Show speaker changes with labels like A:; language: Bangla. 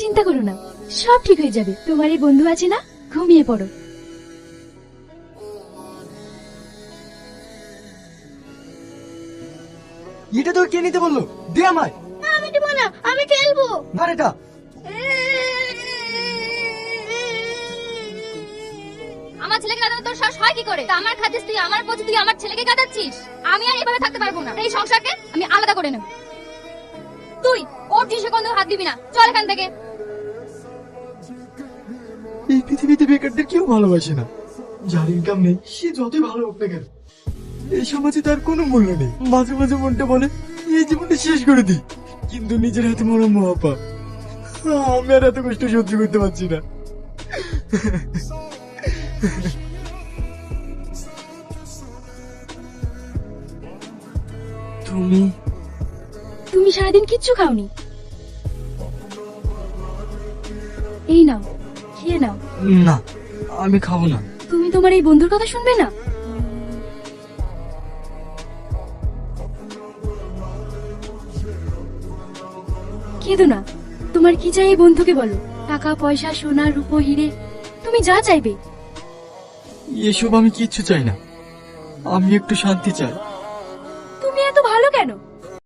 A: চিন্তা করো না, সব ঠিক হয়ে যাবে। তোমার এই বন্ধু আছে না, ঘুমিয়ে পড়ো।
B: এটা তোর কে নিতে বললো? দে আমায়।
A: আমি দেবো না, আমি খেলবো।
B: ধর এটা।
C: আমার ছেলেকে কাঁদানো তোর সাহস হয় কি করে? তা আমার খাচ্ছিস তুই, আমার পথে তুই আমার ছেলেকে কাঁদাচ্ছিস। আমি আর এভাবে থাকতে পারবো না, এই সংসারকে আমি আলাদা করে নেব। তুই ওর জিনিসে কোনো হাত দিবি না, চল এখান থেকে।
B: এই পৃথিবীতে বেকারদের কেউ ভালোবাসে না। যার ইনকাম নেই সে যতই ভালো হোক না কেন, এই সমাজে তার কোনো মূল্য নেই। মাঝে মাঝে মনটা বলে এই জীবনটা শেষ করে দিই, কিন্তু নিজের হাতে মরা মহাপা। আমি আর এত কষ্ট সহ্য করতে পারছি না। তুমি
A: তুমি সারাদিন কিচ্ছু খাওনি। এই নাও, খেয়ে নাও।
B: না, আমি খাবো না।
A: তুমি তোমার এই বন্ধুর কথা শুনবে না? কেঁদো না, তোমার কি চাই এই বন্ধুকে বলো। টাকা পয়সা, সোনা রূপো হিরে, তুমি যা চাইবে।
B: এসব আমি কিচ্ছু চাই না। আমি একটু শান্তি চাই।